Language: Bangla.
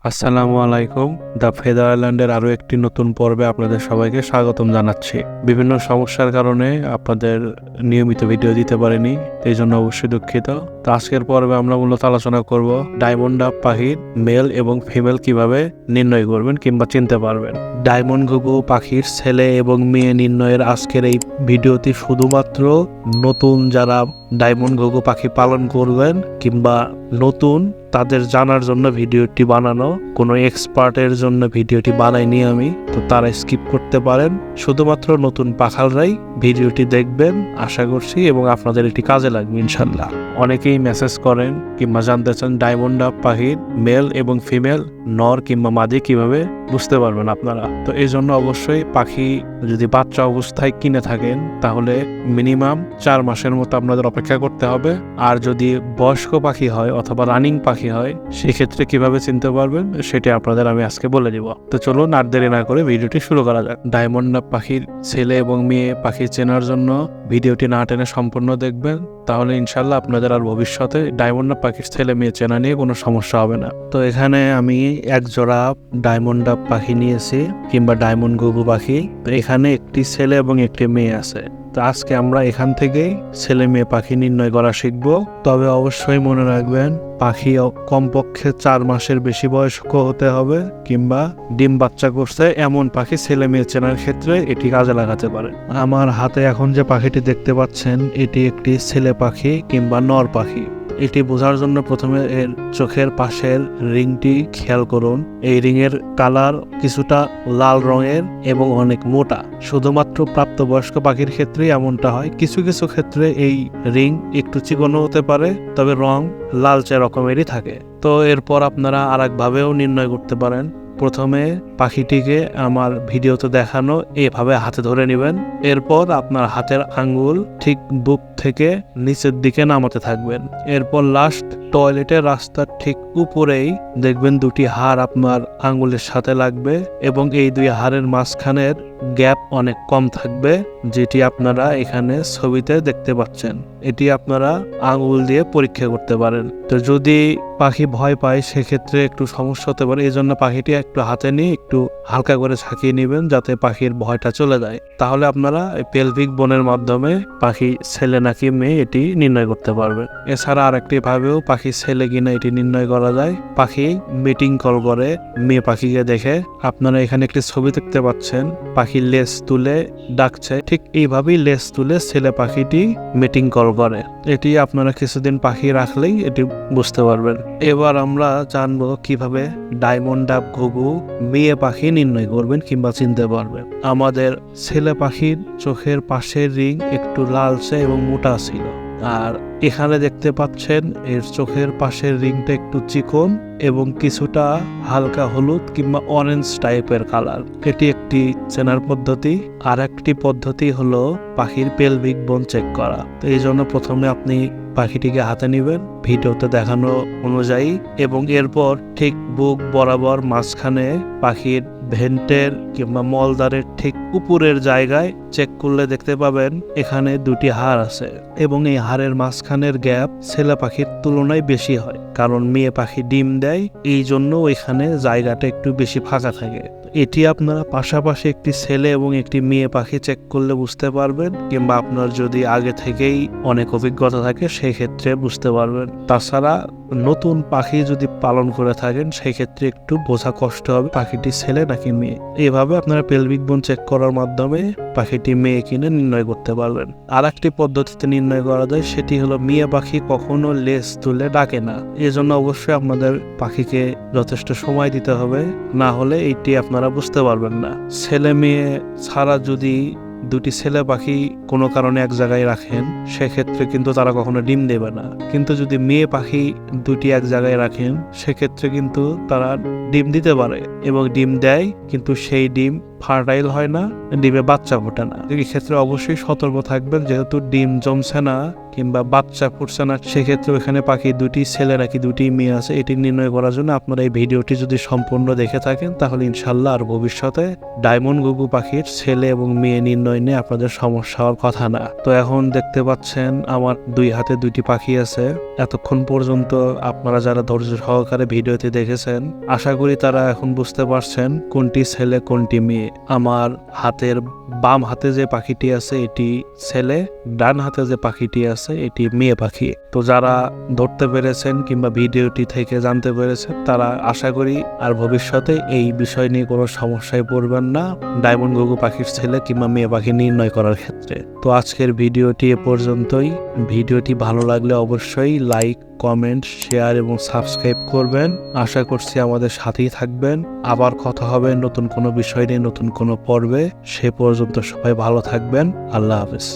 আসসালামু আলাইকুম। দ্য ফেদার আইল্যান্ডের আরও একটি নতুন পর্বে আপনাদের সবাইকে স্বাগতম জানাচ্ছি। বিভিন্ন সমস্যার কারণে আপনাদের নিয়মিত ভিডিও দিতে পারিনি, এই জন্য অবশ্যই দুঃখিত। তো আজকের পর্বে আমরা মূলত আলোচনা করব ডায়মন্ড ডাব পাখির মেল এবং ফিমেল কিভাবে নির্ণয় করবেন কিংবা চিনতে পারবেন। ডায়মন্ড ঘুঘু পাখির ছেলে এবং মেয়ে নির্ণয়ের আজকের এই ভিডিওটি শুধুমাত্র নতুন যারা ডায়মন্ড ঘুঘু পাখি পালন করবেন কিংবা নতুন তাদের জানার জন্য ভিডিওটি বানানো, কোনো এক্সপার্টের জন্য ভিডিওটি বানাইনি আমি, তো তারা স্কিপ করতে পারেন। শুধুমাত্র নতুন পাখালরাই ভিডিওটি দেখবেন আশা করছি, এবং আপনাদের এটি কাজে লাগবে ইনশাল্লাহ। অনেকেই মেসেজ করেন কিংবা জানতে চান ডায়মন্ড ডাব পাখির মেল এবং ফিমেল, নর কিংবা মাদি কিভাবে বুঝতে পারবেন আপনারা। তো এই জন্য অবশ্যই পাখি যদি বাচ্চা অবস্থায় কিনে থাকেন তাহলে মিনিমাম 4 মাসের মতো আপনাদের অপেক্ষা করতে হবে। আর যদি বয়স্ক পাখি হয় অথবা রানিং পাখি হয় সেক্ষেত্রে কিভাবে চিনতে পারবেন সেটা আপনাদের আমি আজকে বলে দিব। তো চলুন আর দেরি না করে ভিডিওটি শুরু করা যাক। ডায়মন্ড ডাব পাখির ছেলে এবং মেয়ে পাখি চেনার জন্য ভিডিওটি না টেনে সম্পূর্ণ দেখবেন, তাহলে ইনশাল্লাহ আপনাদের আর ভবিষ্যতে ডায়মন্ড ডাব পাখির ছেলে মেয়ে চেনা নিয়ে কোনো সমস্যা হবে না। তো এখানে আমি এক জোড়া ডায়মন্ড ডাব পাখি নিয়েছি কিংবা ডায়মন্ড ঘুঘু পাখি। তো এখানে একটি ছেলে এবং একটি মেয়ে আছে। তো আজকে আমরা এখান থেকেই ছেলে মেয়ে পাখি নির্ণয় করা শিখব। তবে অবশ্যই মনে রাখবেন পাখি কমপক্ষে 4 মাসের বেশি বয়স্ক হতে হবে কিংবা ডিম বাচ্চা করছে এমন পাখি ছেলে মেয়ে চেনার ক্ষেত্রে এটি কাজে লাগাতে পারে। আমার হাতে এখন যে পাখিটি দেখতে পাচ্ছেন এটি একটি ছেলে পাখি কিংবা নর পাখি। এটি বোঝার জন্য প্রথমে এর চোখের পাশের রিংটি খেয়াল করুন। এই রিংয়ের কালার কিছুটা লাল রঙের এবং অনেক মোটা। শুধুমাত্র প্রাপ্তবয়স্ক পাখির ক্ষেত্রেই এমনটা হয়, কিছু কিছু ক্ষেত্রে এই রিং একটু চিকনও হতে পারে, তবে রং লালচে রকমেরই থাকে। তো এরপর আপনারা আরেকভাবেও নির্ণয় করতে পারেন। প্রথমে পাখিটিকে আমার ভিডিওতে দেখানো এভাবে হাতে ধরে নেবেন। এরপর আপনার হাতের আঙ্গুল ঠিক বুক থেকে নিচের দিকে নামাতে থাকবেন। এরপর লাস্ট টয়লেটের রাস্তার ঠিক উপরেই দেখবেন দুটি হাড় আপনার আঙ্গুলের সাথে লাগবে এবং এই দুই হাড়ের মাঝখানের গ্যাপ অনেক কম থাকবে, যেটি আপনারা এখানে ছবিতে দেখতে পাচ্ছেন। এটি আপনারা আঙ্গুল দিয়ে পরীক্ষা করতে পারেন। তো যদি পাখি ভয় পায় সেক্ষেত্রে একটু সমস্যা হতে পারে, এই জন্য পাখিটি একটু হাতে নিয়ে একটু হালকা করে ঝাঁকিয়ে নেবেন যাতে পাখির ভয়টা চলে যায়। তাহলে আপনারা পেলভিক বোনের মাধ্যমে পাখি ছেলে নাকি মেয়ে এটি নির্ণয় করতে পারবেন। এছাড়া আরেকটি ভাবেও পাখি ছেলে কিনা এটি নির্ণয় করা যায়। পাখি মিটিং কল করে মেয়ে পাখিকে দেখে। আপনারা এখানে একটি ছবি দেখতে পাচ্ছেন, পাখি লেজ তুলে ডাকছে, ঠিক এইভাবেই লেজ তুলে ছেলে পাখিটি মিটিং কল করে। এটি আপনারা কিছুদিন পাখি রাখলেই এটি বুঝতে পারবেন। এবার আমরা জানবো কিভাবে ডায়মন্ড ডাব ঘুঘু মেয়ে পাখি নির্ণয় করবেন কিংবা চিনতে পারবেন। আমাদের ছেলে পাখির চোখের পাশের রিং একটু লালচে এবং মোটা ছিল, আর এখানে দেখতে পাচ্ছেন এর চোখের পাশের রিংটা একটু চিকন এবং কিছুটা হালকা হলুদ কিংবা অরেঞ্জ টাইপের কালার। এটি একটি চেনার পদ্ধতি। আর একটি পদ্ধতি হলো পাখির পেলভিক বোন চেক করা। তো এই জন্য প্রথমে আপনি পাখিটিকে হাতে নেবেন ভিডিওতে দেখানো অনুযায়ী, এবং এরপর ঠিক বুক বরাবর মাঝখানে পাখির ভেন্টের কিংবা মলদারের ঠিক উপরের জায়গায় চেক করলে দেখতে পাবেন এখানে দুটি হাড় আছে এবং এই হাড়ের মাঝখানের গ্যাপ ছেলে পাখির তুলনায় বেশি হয়, কারণ মেয়ে পাখি ডিম দেয়, এই জন্য ওইখানে জায়গাটা একটু বেশি ফাঁকা থাকে। এটি আপনারা পাশাপাশি একটি ছেলে এবং একটি মেয়ে পাখি চেক করলে বুঝতে পারবেন, কিংবা আপনার যদি আগে থেকেই অনেক অভিজ্ঞতা থাকে সেই ক্ষেত্রে বুঝতে পারবেন। তাছাড়া নতুন পাখি যদি পালন করে থাকেন সেই ক্ষেত্রে একটু বোঝা কষ্ট হবে পাখিটি ছেলে নাকি মেয়ে। এইভাবে আপনারা পেলভিক বোন চেক করার মাধ্যমে পাখিটি মেয়ে কিনে নির্ণয় করতে পারবেন। আর একটি পদ্ধতিতে নির্ণয় করা যায়, সেটি হলো মেয়ে পাখি কখনো লেজ তুলে ডাকে না। এজন্য অবশ্যই আপনাদের পাখিকে যথেষ্ট সময় দিতে হবে, না হলে এইটি আপনারা বুঝতে পারবেন না। ছেলে মেয়ে ছাড়া যদি দুটি ছেলে পাখি কোনো কারণে এক জায়গায় রাখেন সেক্ষেত্রে কিন্তু তারা কখনো ডিম দেবে না, কিন্তু যদি মেয়ে পাখি দুটি এক জায়গায় রাখেন সেক্ষেত্রে কিন্তু তারা ডিম দিতে পারে এবং ডিম দেয়, কিন্তু সেই ডিম ফার্টাইল হয় না, ডিমে বাচ্চা ফোটে না। এই ক্ষেত্রে অবশ্যই সতর্ক থাকবেন, যেহেতু ডিম জমছে না কিংবা বাচ্চা ফুটছে না, সেক্ষেত্রে ওখানে পাখি দুটি ছেলে নাকি দুটি মেয়ে আছে এটি নির্ণয় করার জন্য আপনারা এই ভিডিওটি যদি সম্পূর্ণ দেখে থাকেন তাহলে ইনশাল্লাহ আর ভবিষ্যতে ডায়মন্ড ঘুঘু পাখির ছেলে এবং মেয়ে নির্ণয় নিয়ে আপনাদের সমস্যা হওয়ার কথা না। তো এখন দেখতে পাচ্ছেন আমার দুই হাতে দুইটি পাখি আছে। এতক্ষণ পর্যন্ত আপনারা যারা ধৈর্য সহকারে ভিডিওতে দেখেছেন আশা করি তারা এখন বুঝতে পারছেন কোনটি ছেলে কোনটি মেয়ে। আমার হাতের বাম হাতে যে পাখিটি আছে এটি ছেলে, ডান হাতে যে পাখিটি আছে এটি মেয়ে পাখি। তো যারা ধরতে পেরেছেন কিংবা ভিডিওটি থেকে জানতে পেরেছেন তারা আশা করি আর ভবিষ্যতে এই বিষয় নিয়ে কোনো সমস্যায় পড়বেন না ডায়মন্ড ঘুঘু পাখির ছেলে কিংবা মেয়ে পাখি নির্ণয় করার ক্ষেত্রে। তো আজকের ভিডিওটি এ পর্যন্তই। ভিডিওটি ভালো লাগলে অবশ্যই লাইক, কমেন্ট, শেয়ার এবং সাবস্ক্রাইব করবেন। আশা করছি আমাদের সাথেই থাকবেন। আবার কথা হবে নতুন কোনো বিষয় নিয়ে নতুন কোনো পর্বে। সে পর্যন্ত সবাই ভালো থাকবেন। আল্লাহ হাফেজ।